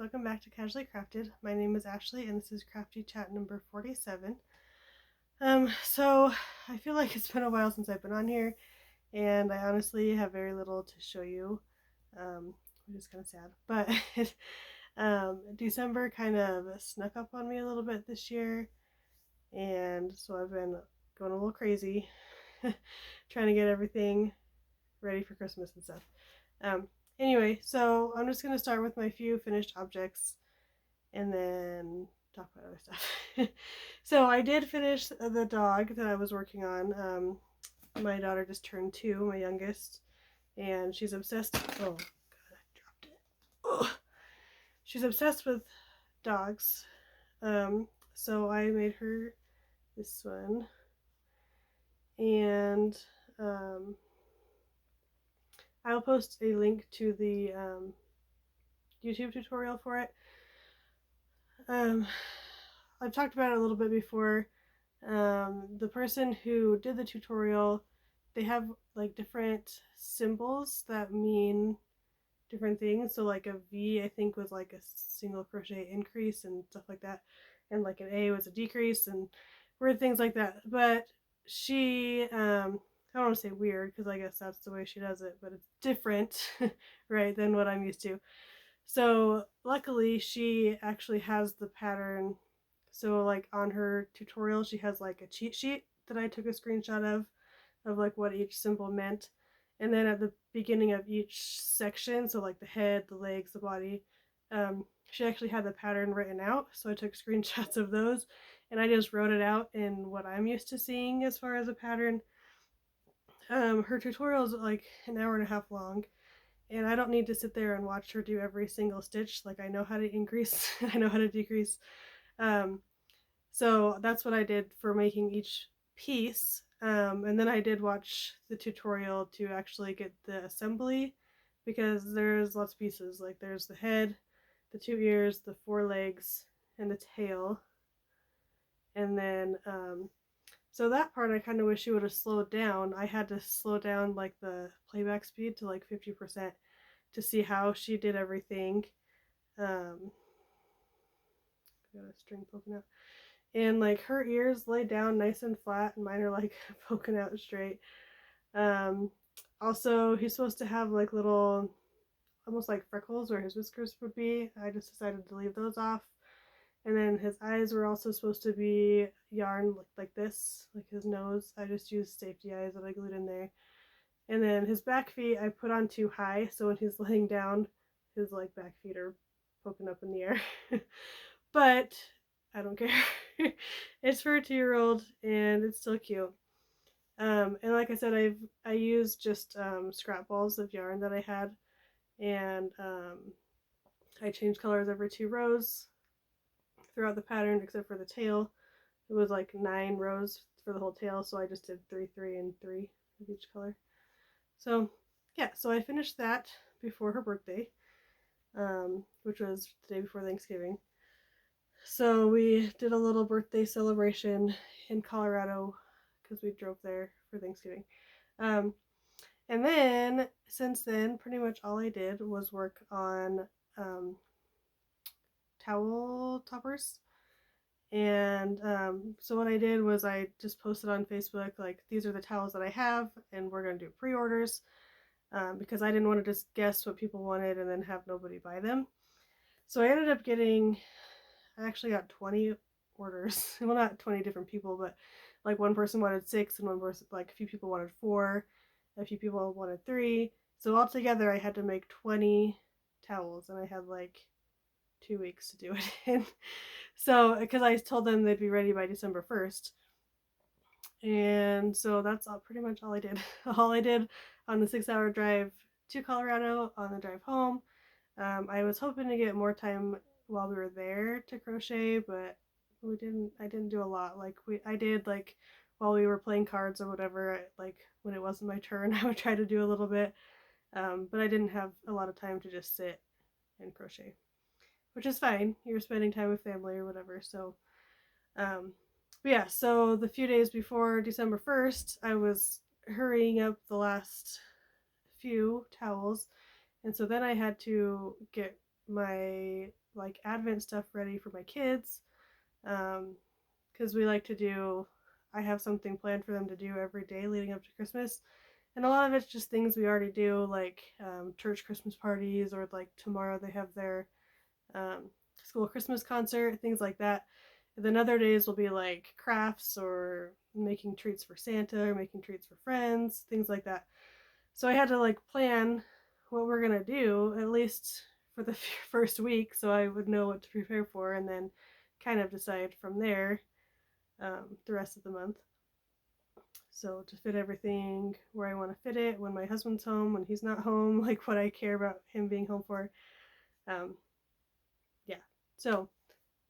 welcome back to Casually Crafted. My name is Ashley and this is Crafty Chat number 47. So I feel like it's been a while since I've been on here and I honestly have very little to show you, which is kind of sad, but December kind of snuck up on me a little bit this year, and so I've been going a little crazy trying to get everything ready for Christmas and stuff. Anyway, so I'm just going to start with my few finished objects and then talk about other stuff. So I did finish the dog that I was working on. My daughter just turned 2, my youngest, and she's obsessed. Oh, God, I dropped it. Oh. She's obsessed with dogs. So I made her this one. And I'll post a link to the YouTube tutorial for it. I've talked about it a little bit before. The person who did the tutorial, they have like different symbols that mean different things. So like a V, I think, was like a single crochet increase and stuff like that, and like an A was a decrease and weird things like that. But she, I don't want to say weird because I guess that's the way she does it, but it's different, right, than what I'm used to. So luckily she actually has the pattern. So like on her tutorial she has like a cheat sheet that I took a screenshot of like what each symbol meant. And then at the beginning of each section, so like the head, the legs, the body, she actually had the pattern written out. So I took screenshots of those and I just wrote it out in what I'm used to seeing as far as a pattern. Her tutorial is like an hour and a half long, and I don't need to sit there and watch her do every single stitch. Like I know how to increase, I know how to decrease. So that's what I did for making each piece. And then I did watch the tutorial to actually get the assembly, because there's lots of pieces. Like there's the head, the 2 ears, the 4 legs, and the tail. And then so that part I kind of wish she would have slowed down. I had to slow down like the playback speed to like 50% to see how she did everything. Got a string poking out. And like her ears lay down nice and flat and mine are like poking out straight. Also, he's supposed to have like little, almost like freckles where his whiskers would be. I just decided to leave those off. And then his eyes were also supposed to be yarn like this, like his nose. I just used safety eyes that I glued in there. And then his back feet I put on too high, so when he's laying down, his like back feet are poking up in the air. But I don't care. It's for a 2-year-old and it's still cute. And like I said, I used just scrap balls of yarn that I had, and I changed colors every 2 rows throughout the pattern, except for the tail. It was like 9 rows for the whole tail, so I just did 3, 3, and 3 of each color. So yeah, so I finished that before her birthday, which was the day before Thanksgiving. So we did a little birthday celebration in Colorado because we drove there for Thanksgiving. And then, since then, pretty much all I did was work on towel toppers. And so what I did was I just posted on Facebook, like, these are the towels that I have, and we're going to do pre-orders, because I didn't want to just guess what people wanted and then have nobody buy them. So I ended up getting, I actually got 20 orders. Well, not 20 different people, but like one person wanted 6 and one person, like a few people wanted 4, a few people wanted 3. So altogether I had to make 20 towels and I had like 2 weeks to do it in. So, because I told them they'd be ready by December 1st. And so that's pretty much all I did. All I did on the 6-hour drive to Colorado, on the drive home. I was hoping to get more time while we were there to crochet, but I didn't do a lot. Like I did like while we were playing cards or whatever, like when it wasn't my turn, I would try to do a little bit. But I didn't have a lot of time to just sit and crochet, which is fine. You're spending time with family or whatever. So, but yeah, so the few days before December 1st, I was hurrying up the last few towels. And so then I had to get my like Advent stuff ready for my kids, because we like to do. I have something planned for them to do every day leading up to Christmas, and a lot of it's just things we already do, like church Christmas parties, or like tomorrow they have their um, school Christmas concert, things like that. And then other days will be like crafts or making treats for Santa or making treats for friends, things like that. So I had to like plan what we're gonna do at least for the first week, so I would know what to prepare for, and then kind of decide from there the rest of the month. So to fit everything where I want to fit it, when my husband's home, when he's not home, like what I care about him being home for. Um, yeah. So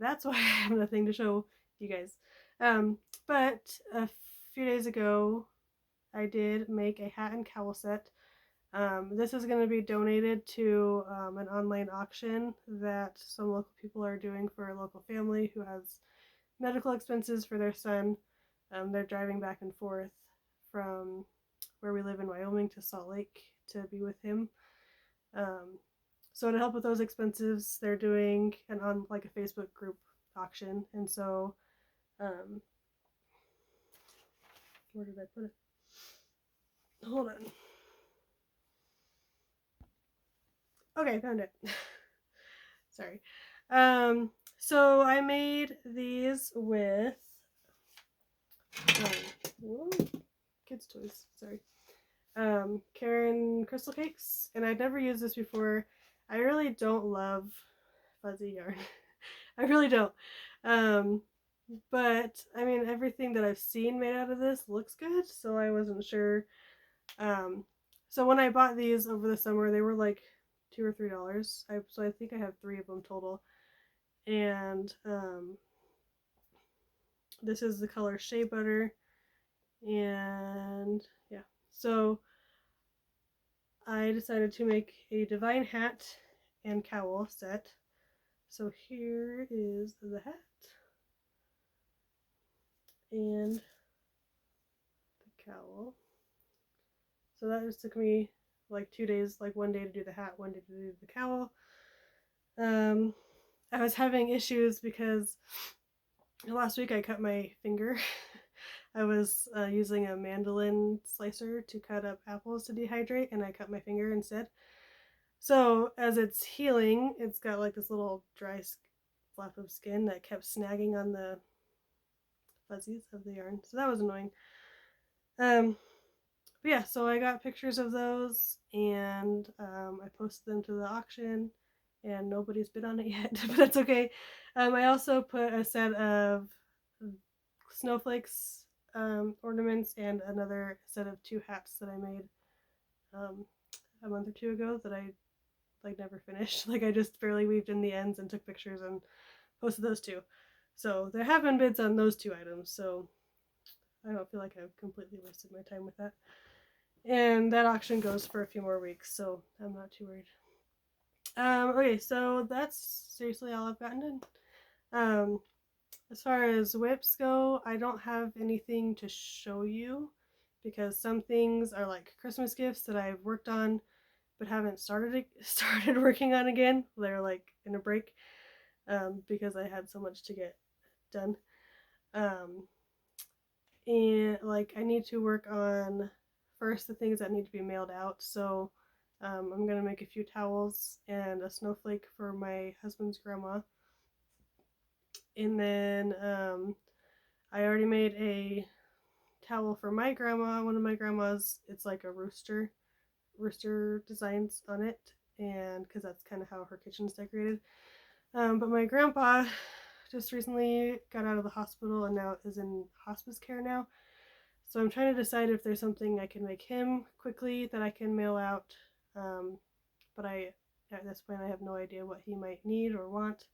that's why I have nothing to show you guys. But a few days ago, I did make a hat and cowl set. This is going to be donated to an online auction that some local people are doing for a local family who has medical expenses for their son. They're driving back and forth from where we live in Wyoming to Salt Lake to be with him. Um, so to help with those expenses, they're doing an on like a Facebook group auction, and so where did I put it? Hold on. Okay, found it. Sorry. So I made these with kids' toys. Sorry. Karen crystal cakes, and I'd never used this before. I really don't love fuzzy yarn. I really don't. But I mean, everything that I've seen made out of this looks good, so I wasn't sure. So when I bought these over the summer, they were like $2 or $3. So I think I have 3 of them total, and this is the color Shea Butter, and yeah. So I decided to make a divine hat and cowl set. So here is the hat and the cowl. So that just took me like 2 days, like one day to do the hat, one day to do the cowl. I was having issues because last week I cut my finger. I was using a mandolin slicer to cut up apples to dehydrate, and I cut my finger instead. So as it's healing, it's got like this little dry flap of skin that kept snagging on the fuzzies of the yarn. So that was annoying. But yeah, so I got pictures of those, and I posted them to the auction, and nobody's bid on it yet, but that's okay. I also put a set of snowflakes ornaments and another set of 2 hats that I made a month or 2 ago that I like never finished. Like I just barely weaved in the ends and took pictures and posted those 2. So there have been bids on those 2 items, so I don't feel like I've completely wasted my time with that. And that auction goes for a few more weeks, so I'm not too worried. Okay, so that's seriously all I've gotten done. As far as whips go, I don't have anything to show you because some things are like Christmas gifts that I've worked on but haven't started working on again. They're like in a break because I had so much to get done. And like I need to work on first the things that need to be mailed out. So I'm gonna make a few towels and a snowflake for my husband's grandma. And then I already made a towel for my grandma, one of my grandmas. It's like a rooster designs on it, and because that's kind of how her kitchen's decorated. But my grandpa just recently got out of the hospital and now is in hospice care now. So I'm trying to decide if there's something I can make him quickly that I can mail out. But at this point I have no idea what he might need or want,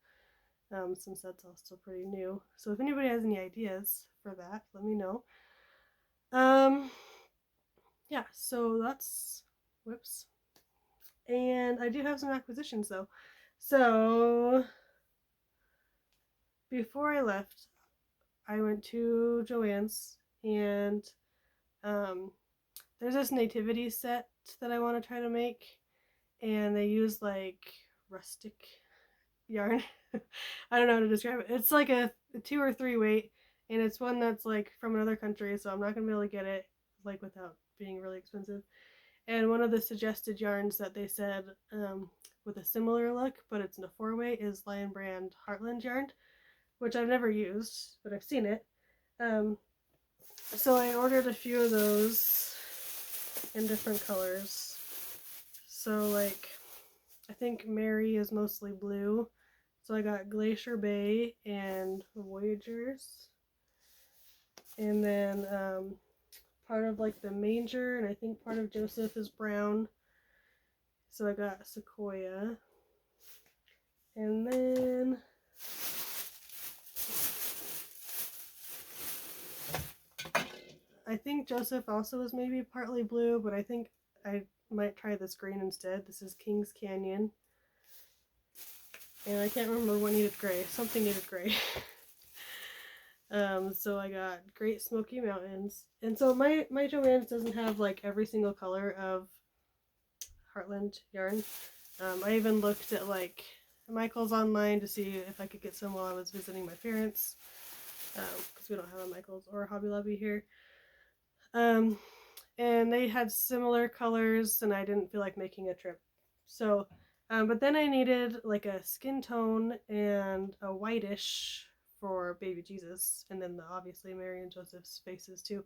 since that's all still pretty new. So if anybody has any ideas for that, let me know. Yeah, so that's whoops. And I do have some acquisitions though. So before I left, I went to Joann's, and there's this nativity set that I want to try to make, and they use like rustic yarn. I don't know how to describe it. It's like a 2 or 3 weight, and it's one that's like from another country, so I'm not gonna be able to get it like without being really expensive. And one of the suggested yarns that they said with a similar look, but it's in a 4-weight, is Lion Brand Heartland yarn, which I've never used, but I've seen it. So I ordered a few of those in different colors. So like, I think Mary is mostly blue. So I got Glacier Bay and Voyagers. And then part of like the Manger, and I think part of Joseph is brown. So I got Sequoia. And then I think Joseph also is maybe partly blue, but I think I might try this green instead. This is Kings Canyon. And I can't remember what needed gray. Something needed gray. So I got Great Smoky Mountains. And so my Joann's doesn't have like every single color of Heartland yarn. I even looked at like Michael's online to see if I could get some while I was visiting my parents. Because we don't have a Michael's or a Hobby Lobby here. And they had similar colors, and I didn't feel like making a trip. So, but then I needed like a skin tone and a whitish for baby Jesus, and then obviously Mary and Joseph's faces too.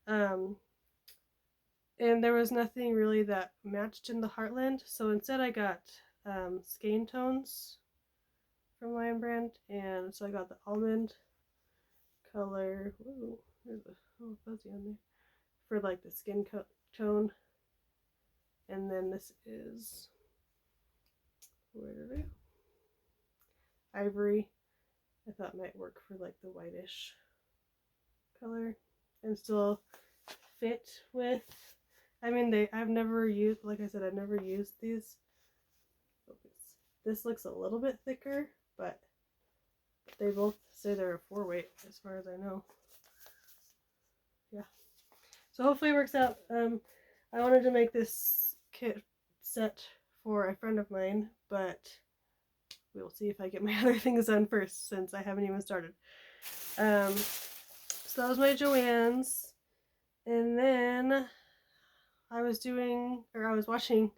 And there was nothing really that matched in the Heartland, so instead I got skein tones from Lion Brand, and so I got the almond color. Ooh, there's a little fuzzy on there for like the skin tone, and then this is, where did I? Ivory. I thought might work for like the whitish color and still fit with. I mean, I've never used, like I said, I've never used these. This looks a little bit thicker, but they both say they're a 4-weight as far as I know. Yeah. So hopefully it works out. I wanted to make this kit set for a friend of mine, but we will see if I get my other things done first, since I haven't even started. So that was my Joann's. And then I was watching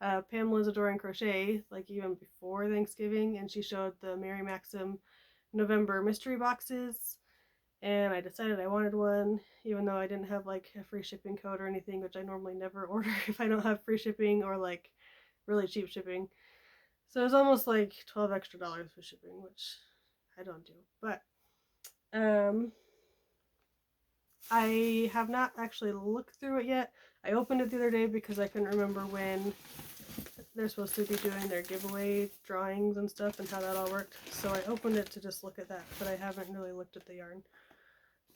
Pamela's Adoring Crochet, like even before Thanksgiving, and she showed the Mary Maxim November mystery boxes, and I decided I wanted one, even though I didn't have like a free shipping code or anything, which I normally never order if I don't have free shipping or like really cheap shipping. So it was almost like $12 extra for shipping, which I don't do. But I have not actually looked through it yet. I opened it the other day because I couldn't remember when they're supposed to be doing their giveaway drawings and stuff and how that all worked. So I opened it to just look at that, but I haven't really looked at the yarn.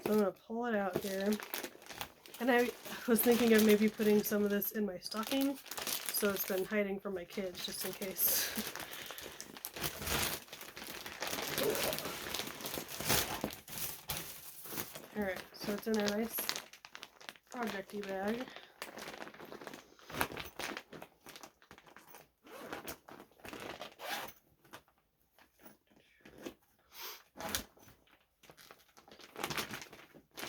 So I'm going to pull it out here. And I was thinking of maybe putting some of this in my stocking, so it's been hiding from my kids just in case. Alright, so it's in a nice projecty bag.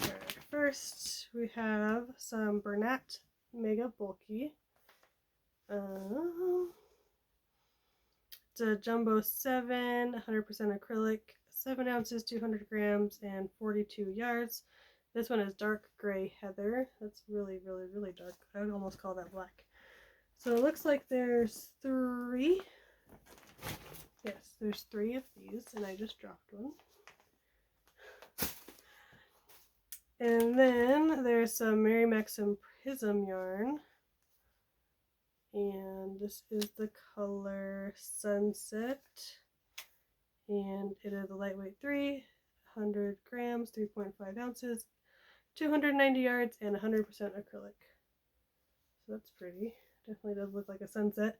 Alright, first we have some Bernat Mega Bulky. It's a Jumbo 7, 100% acrylic, 7 ounces, 200 grams, and 42 yards. This one is dark gray heather. That's really, really, really dark. I would almost call that black. So it looks like there's 3. Yes, there's 3 of these, and I just dropped one. And then there's some Mary Maxim Prism yarn. And this is the color Sunset. And it is a lightweight 300 grams, 3.5 ounces, 290 yards, and 100% acrylic. So that's pretty. Definitely does look like a sunset.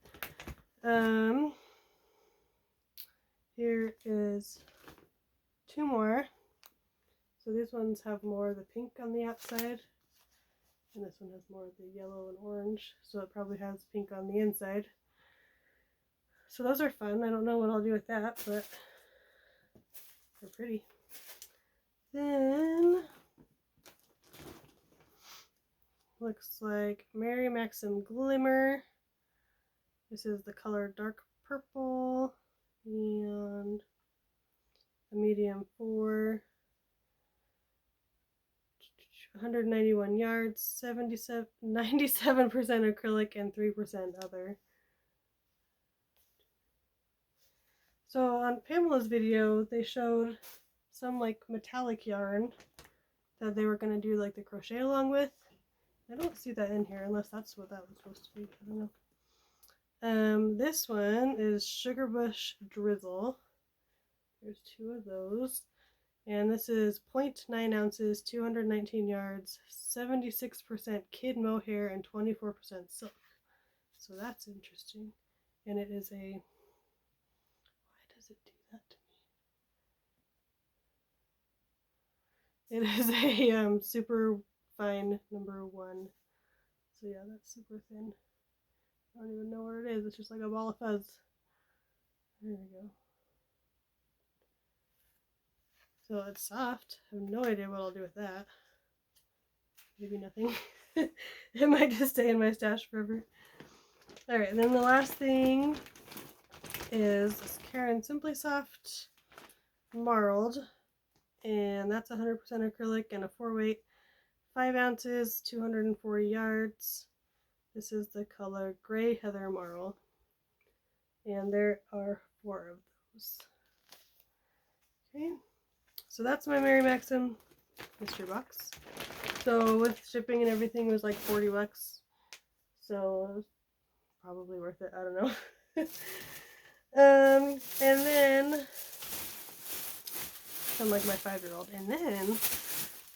Here is 2 more. So these ones have more of the pink on the outside, and this one has more of the yellow and orange, so it probably has pink on the inside. So those are fun. I don't know what I'll do with that, but they're pretty. Then looks like Mary Maxim Glimmer. This is the color dark purple and a medium 4. 191 yards, 97% acrylic and 3% other. So on Pamela's video, they showed some like metallic yarn that they were going to do like the crochet along with. I don't see that in here unless that's what that was supposed to be. I don't know. This one is Sugar Bush Drizzle. There's 2 of those. And this is 0.9 ounces, 219 yards, 76% kid mohair, and 24% silk. So that's interesting. And it is a... Why does it do that to me? It is a super fine number 1. So yeah, that's super thin. I don't even know where it is. It's just like a ball of fuzz. There we go. So it's soft. I have no idea what I'll do with that. Maybe nothing. It might just stay in my stash forever. Alright, then the last thing is this Karen Simply Soft Marled. And that's 100% acrylic and a 4-weight. 5 ounces, 240 yards. This is the color Gray Heather Marl. And there are 4 of those. Okay. So that's my Mary Maxim mystery box. So with shipping and everything, it was like 40 bucks. So it was probably worth it. I don't know. And then I'm like my 5-year-old. And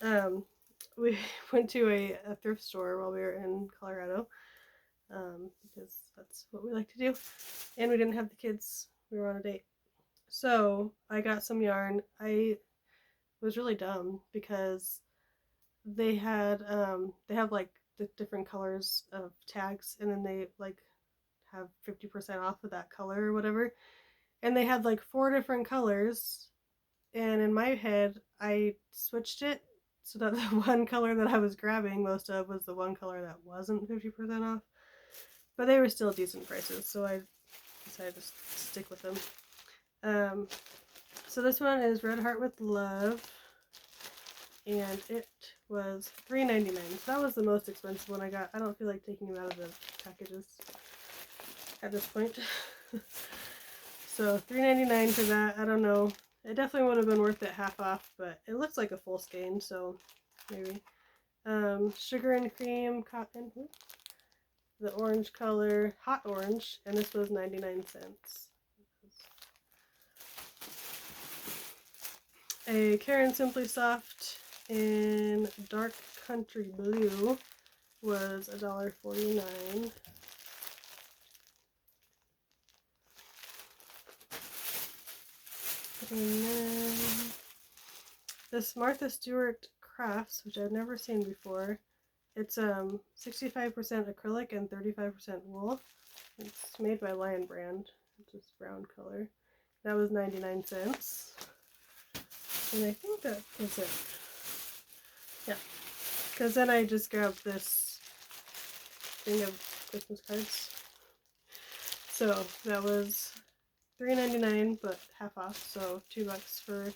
then we went to a thrift store while we were in Colorado because that's what we like to do. And we didn't have the kids. We were on a date. So I got some yarn. I was really dumb because they have like the different colors of tags, and then they like have 50% off of that color or whatever, and they had like 4 different colors, and in my head I switched it so that the one color that I was grabbing most of was the one color that wasn't 50% off, but they were still decent prices, so I decided to stick with them. So this one is Red Heart with Love, and it was $3.99. So that was the most expensive one I got. I don't feel like taking them out of the packages at this point. So $3.99 for that. I don't know. It definitely would have been worth it half off, but it looks like a full skein, so maybe. Sugar and Cream Cotton. The orange color, hot orange, and this was 99 cents. A Karen Simply Soft in Dark Country Blue was $1.49. And then this Martha Stewart Crafts, which I've never seen before. It's 65% acrylic and 35% wool. It's made by Lion Brand. It's this brown color. That was 99 cents. And I think that was it. Yeah. Because then I just grabbed this thing of Christmas cards. So that was $3.99 but half off, so $2 for a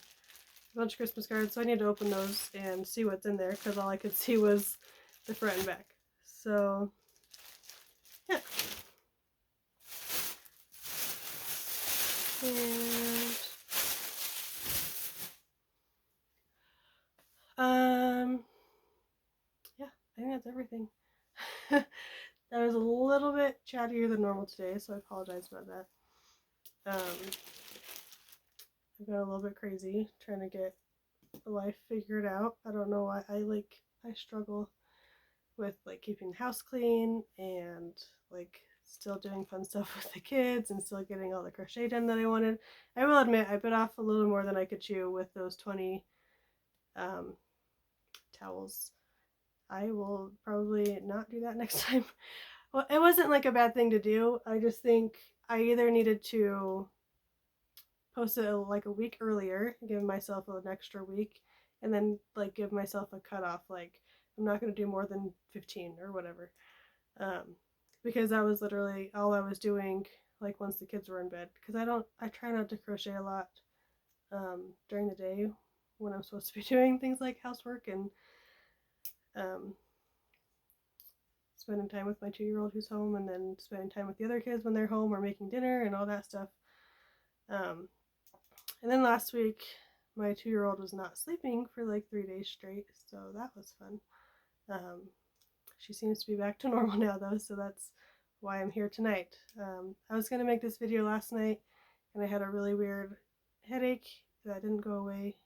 bunch of Christmas cards. So I need to open those and see what's in there because all I could see was the front and back. So yeah. And yeah, I think that's everything. I was a little bit chattier than normal today, so I apologize about that. I got a little bit crazy trying to get life figured out. I don't know why I struggle with like keeping the house clean and like still doing fun stuff with the kids and still getting all the crochet done that I wanted. I will admit I bit off a little more than I could chew with those 20 towels. I will probably not do that next time. Well, it wasn't like a bad thing to do. I just think I either needed to post it like a week earlier, give myself an extra week, and then like give myself a cutoff. Like I'm not going to do more than 15 or whatever, um, because that was literally all I was doing. Like once the kids were in bed, because I try not to crochet a lot during the day when I'm supposed to be doing things like housework and um, spending time with my 2-year-old who's home, and then spending time with the other kids when they're home or making dinner and all that stuff. Um, and then last week, my 2-year-old was not sleeping for like 3 days straight, so that was fun. Um, she seems to be back to normal now, though, so that's why I'm here tonight. I was going to make this video last night, and I had a really weird headache that didn't go away,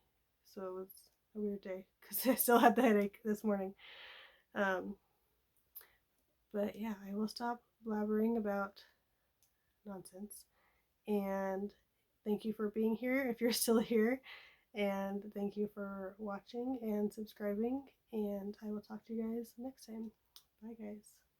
so it was a weird day because I still had the headache this morning. But yeah, I will stop blabbering about nonsense. And thank you for being here if you're still here. And thank you for watching and subscribing. And I will talk to you guys next time. Bye, guys.